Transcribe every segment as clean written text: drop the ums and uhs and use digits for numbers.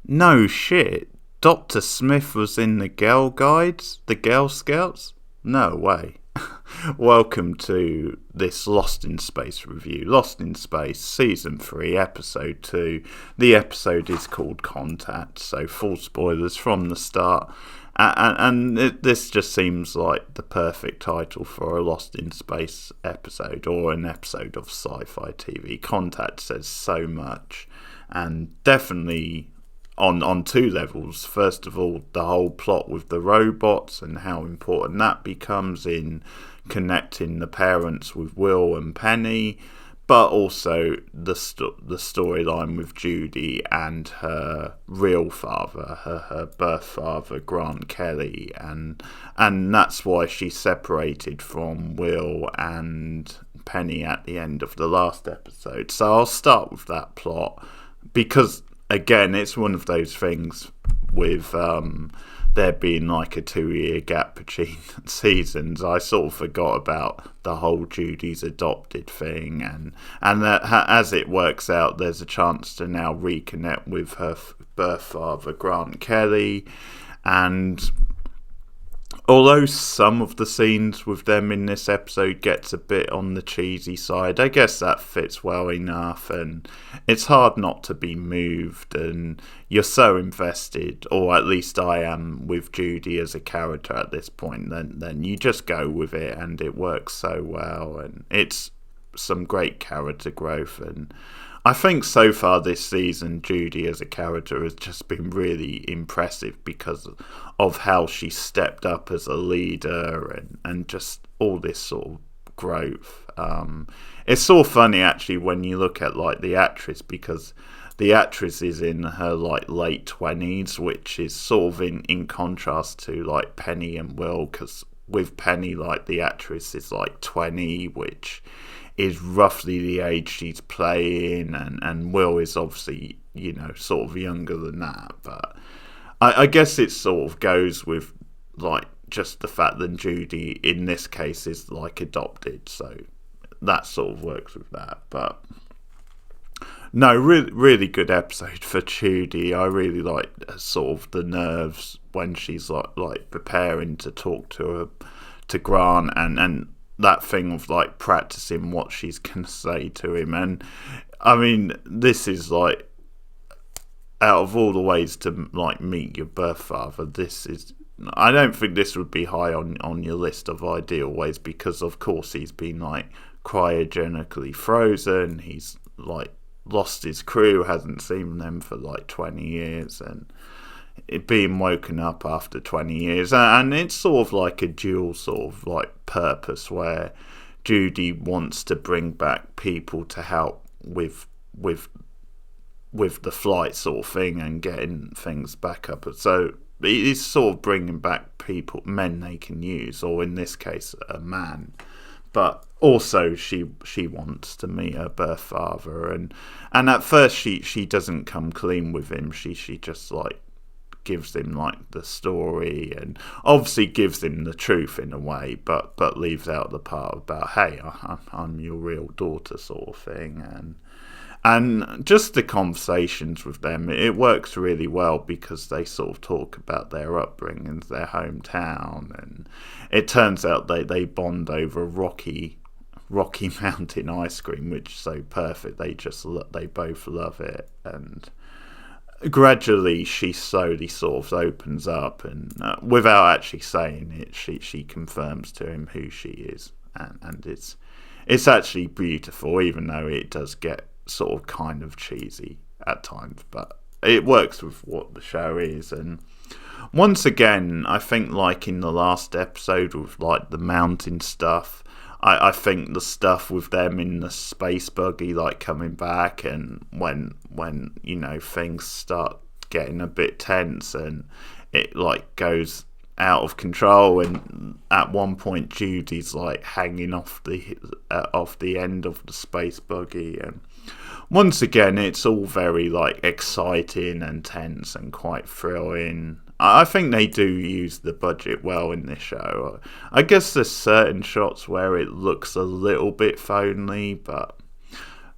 No shit. Dr. Smith was in the Girl Guides? The Girl Scouts? No way. Welcome to this Lost in Space review. Lost in Space, Season 3, Episode 2. The episode is called Contact, so full spoilers from the start. This just seems like the perfect title for a Lost in Space episode, or an episode of Sci-Fi TV. Contact says so much, and definitely on two levels. First of all, the whole plot with the robots and how important that becomes in connecting the parents with Will and Penny, but also the storyline with Judy and her real father, her birth father, Grant Kelly, and that's why she separated from Will and Penny at the end of the last episode. So I'll start with that plot because, again, it's one of those things with there being like a 2-year gap between seasons. I sort of forgot about the whole Judy's adopted thing, and that as it works out, there's a chance to now reconnect with her birth father, Grant Kelly, and although some of the scenes with them in this episode gets a bit on the cheesy side, I guess that fits well enough, and it's hard not to be moved, and you're so invested, or at least I am, with Judy as a character at this point, then you just go with it, and it works so well, and it's some great character growth, and I think so far this season, Judy as a character has just been really impressive because of how she stepped up as a leader and just all this sort of growth. It's so funny actually when you look at like the actress, because the actress is in her like late 20s, which is sort of in contrast to like Penny and Will, because with Penny, like, the actress is like 20, which is roughly the age she's playing, and Will is obviously, sort of younger than that, but I guess it sort of goes with like just the fact that Judy in this case is like adopted, so that sort of works with that. But no, really, really good episode for Judy. I really like sort of the nerves when she's like preparing to talk to Grant, and that thing of like practicing what she's gonna say to him. And I mean, this is like, out of all the ways to like meet your birth father, this is, I don't think this would be high on your list of ideal ways, because of course he's been like cryogenically frozen, he's like lost his crew, hasn't seen them for like 20 years, and it being woken up after 20 years, and it's sort of like a dual sort of like purpose, where Judy wants to bring back people to help with the flight sort of thing and getting things back up. So it's sort of bringing back people, men they can use, or in this case a man, but also she wants to meet her birth father, and at first she doesn't come clean with him, she just like gives him like the story, and obviously gives him the truth in a way, but leaves out the part about, hey, I'm your real daughter sort of thing, and just the conversations with them, it works really well because they sort of talk about their upbringings, their hometown, and it turns out they bond over Rocky Mountain ice cream, which is so perfect. They both love it, and gradually she slowly sort of opens up, and without actually saying it, she confirms to him who she is, and it's actually beautiful, even though it does get sort of kind of cheesy at times, but it works with what the show is. And once again, I think like in the last episode with like the mountain stuff, I think the stuff with them in the space buggy like coming back, and when things start getting a bit tense and it like goes out of control, and at one point Judy's like hanging off the end of the space buggy, and once again it's all very like exciting and tense and quite thrilling. I think they do use the budget well in this show. I guess there's certain shots where it looks a little bit phony, but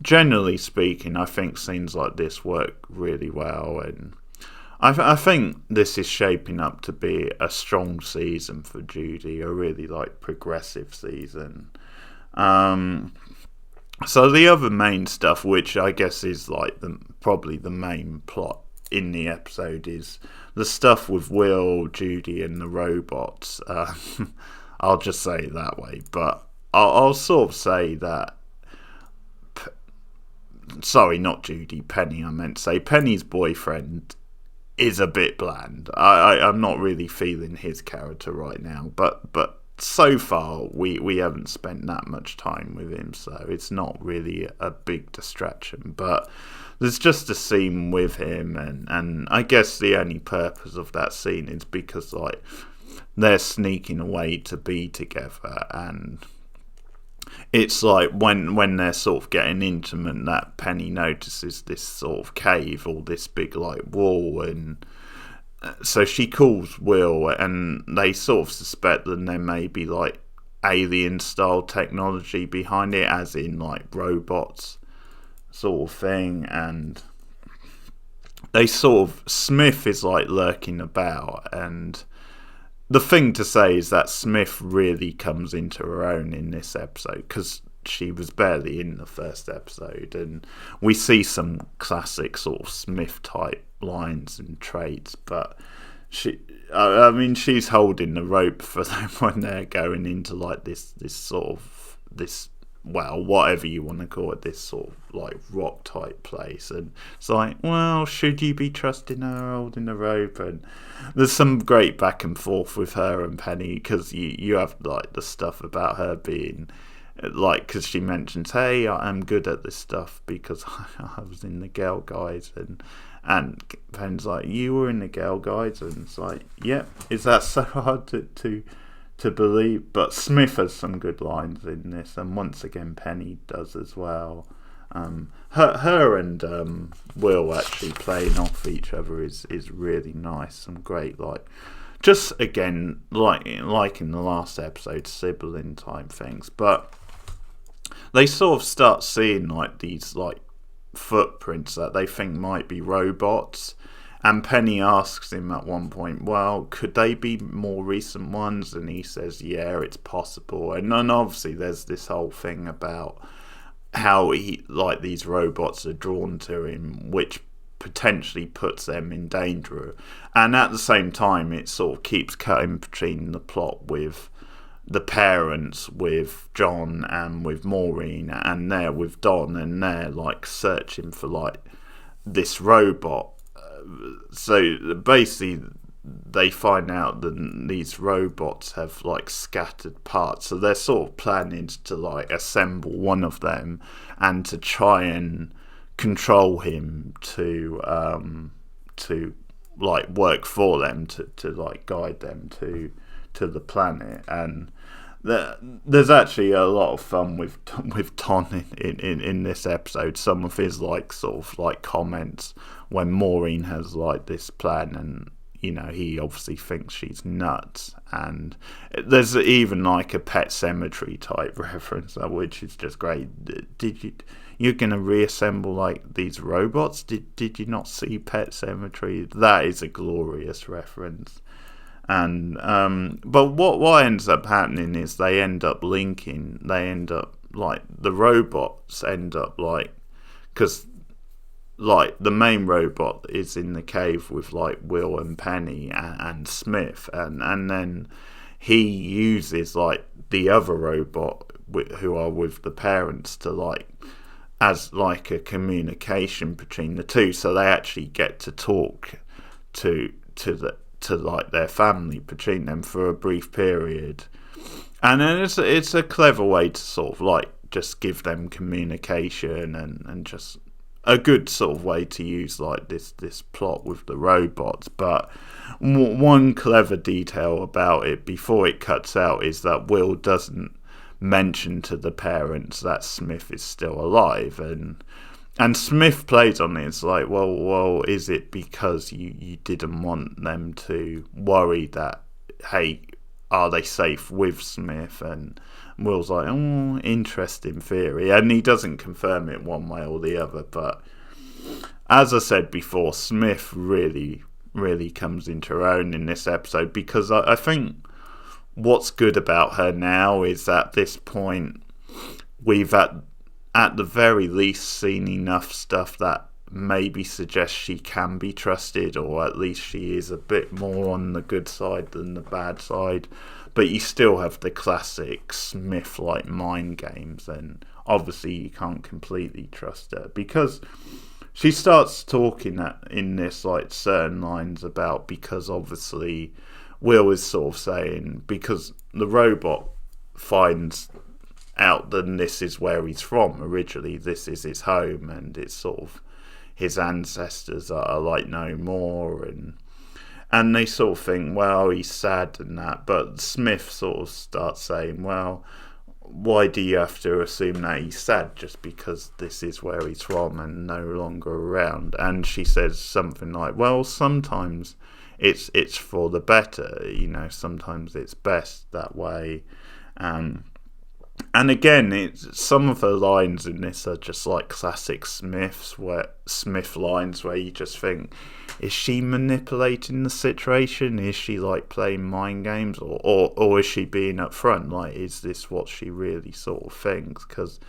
generally speaking, I think scenes like this work really well. And I think this is shaping up to be a strong season for Judy, a really like progressive season. So the other main stuff, which I guess is like probably the main plot in the episode, is the stuff with Will, Judy, and the robots. I'll just say it that way, but I'll sort of say that. Sorry, not Judy, Penny. I meant to say Penny's boyfriend is a bit bland. I'm not really feeling his character right now, but so far we haven't spent that much time with him, so it's not really a big distraction. But there's just a scene with him, and I guess the only purpose of that scene is because like they're sneaking away to be together, and it's like when they're sort of getting intimate that Penny notices this sort of cave or this big like wall, and so she calls Will, and they sort of suspect that there may be like alien style technology behind it, as in like robots sort of thing. And they sort of, Smith is like lurking about, and the thing to say is that Smith really comes into her own in this episode, because she was barely in the first episode, and we see some classic sort of Smith type lines and traits, but I mean she's holding the rope for them when they're going into like this sort of this, well, whatever you want to call it, this sort of like rock type place, and it's like, well, should you be trusting her holding the rope? And there's some great back and forth with her and Penny, because you have like the stuff about her being like, because she mentions, hey, I'm good at this stuff because I was in the Girl Guides, and Pen's like, you were in the Girl Guides, and it's like, yep, is that so hard to believe? But Smith has some good lines in this, and once again Penny does as well. Her and Will actually playing off each other is really nice. Some great, like, just again like in the last episode, sibling type things. But they sort of start seeing like these like footprints that they think might be robots, and Penny asks him at one point, well, could they be more recent ones? And he says, yeah, it's possible. And then obviously there's this whole thing about how he, like, these robots are drawn to him, which potentially puts them in danger. And at the same time, it sort of keeps cutting between the plot with the parents, with John and with Maureen, and they're with Don, and they're like searching for like this robot. So basically they find out that these robots have like scattered parts, so they're sort of planning to like assemble one of them and to try and control him to like work for them, to like guide them to the planet. And there's actually a lot of fun with Don in this episode. Some of his like sort of like comments when Maureen has like this plan, and you know, he obviously thinks she's nuts. And there's even like a Pet Cemetery type reference, which is just great. You're gonna reassemble like these robots? Did you not see Pet Cemetery? That is a glorious reference. And but what ends up happening is they end up linking. They end up like, the robots end up like, because like the main robot is in the cave with like Will and Penny and Smith, and then he uses like the other robot who are with the parents to like, as like a communication between the two, so they actually get to talk to like their family between them for a brief period. And then it's a clever way to sort of like just give them communication, and just a good sort of way to use like this plot with the robots. But one clever detail about it before it cuts out is that Will doesn't mention to the parents that Smith is still alive, and Smith plays on it. It's like, well, is it because you didn't want them to worry that, hey, are they safe with Smith? And Will's like, oh, interesting theory. And he doesn't confirm it one way or the other. But as I said before, Smith really really comes into her own in this episode, because I think what's good about her now is at this point we've at the very least seen enough stuff that maybe suggests she can be trusted, or at least she is a bit more on the good side than the bad side. But you still have the classic Smith-like mind games, and obviously you can't completely trust her, because she starts talking in this like certain lines about, because obviously Will is sort of saying, because the robot finds out that this is where he's from originally, this is his home, and it's sort of his ancestors are like no more, and they sort of think, well, he's sad and that, but Smith sort of starts saying, well, why do you have to assume that he's sad just because this is where he's from and no longer around? And she says something like, well, sometimes it's for the better, sometimes it's best that way. And again, some of her lines in this are just like classic Smith lines, where you just think, is she manipulating the situation? Is she like playing mind games, or is she being upfront? Like, is this what she really sort of thinks? Because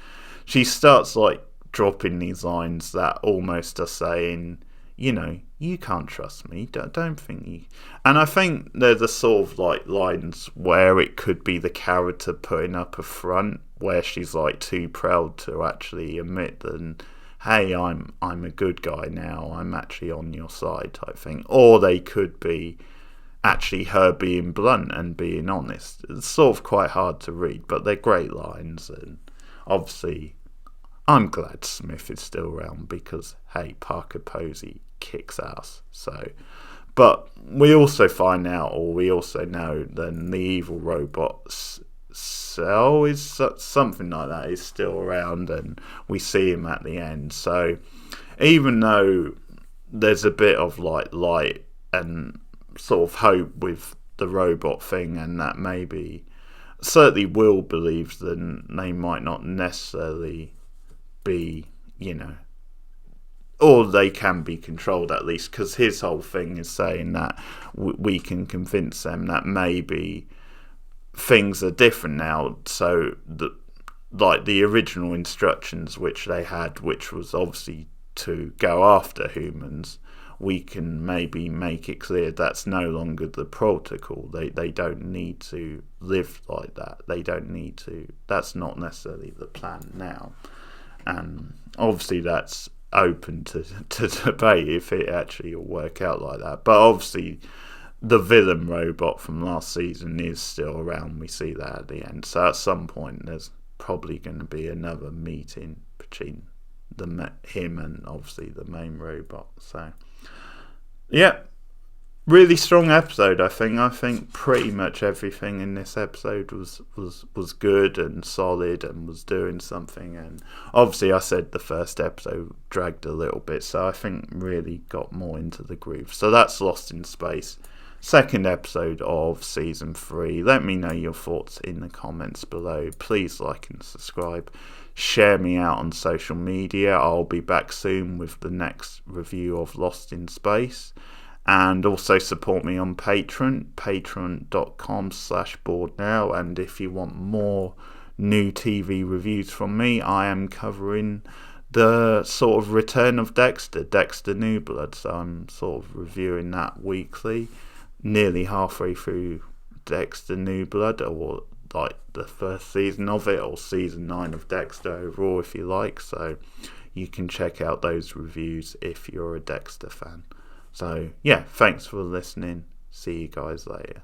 she starts like dropping these lines that almost are saying, you can't trust me, don't think you. And I think they're the sort of like lines where it could be the character putting up a front, where she's like too proud to actually admit that, hey, I'm a good guy now, I'm actually on your side type thing. Or they could be actually her being blunt and being honest. It's sort of quite hard to read, but they're great lines. And obviously I'm glad Smith is still around, because hey, Parker Posey kicks ass. So, but we also find out, or we also know, that the evil robot's cell is something like that is still around, and we see him at the end. So even though there's a bit of like light and sort of hope with the robot thing, and that maybe certainly Will believes that they might not necessarily be, or they can be controlled at least, because his whole thing is saying that we can convince them that maybe things are different now, so like the original instructions which they had, which was obviously to go after humans, we can maybe make it clear that's no longer the protocol. They don't need to live like that. They don't need to. That's not necessarily the plan now. And obviously that's open to debate if it actually will work out like that. But obviously the villain robot from last season is still around. We see that at the end. So at some point there's probably going to be another meeting between him and obviously the main robot. So yeah, really strong episode. I think pretty much everything in this episode was good and solid and was doing something. And obviously I said the first episode dragged a little bit, so I think really got more into the groove. So that's Lost in Space, second episode of season 3. Let me know your thoughts in the comments below. Please like and subscribe. Share me out on social media. I'll be back soon with the next review of Lost in Space. And also support me on Patreon, patreon.com/borednow. And if you want more new TV reviews from me, I am covering the sort of return of Dexter New Blood. So I'm sort of reviewing that weekly, nearly halfway through Dexter New Blood, or like the first season of it, or season 9 of Dexter overall if you like. So you can check out those reviews if you're a Dexter fan. So yeah, thanks for listening. See you guys later.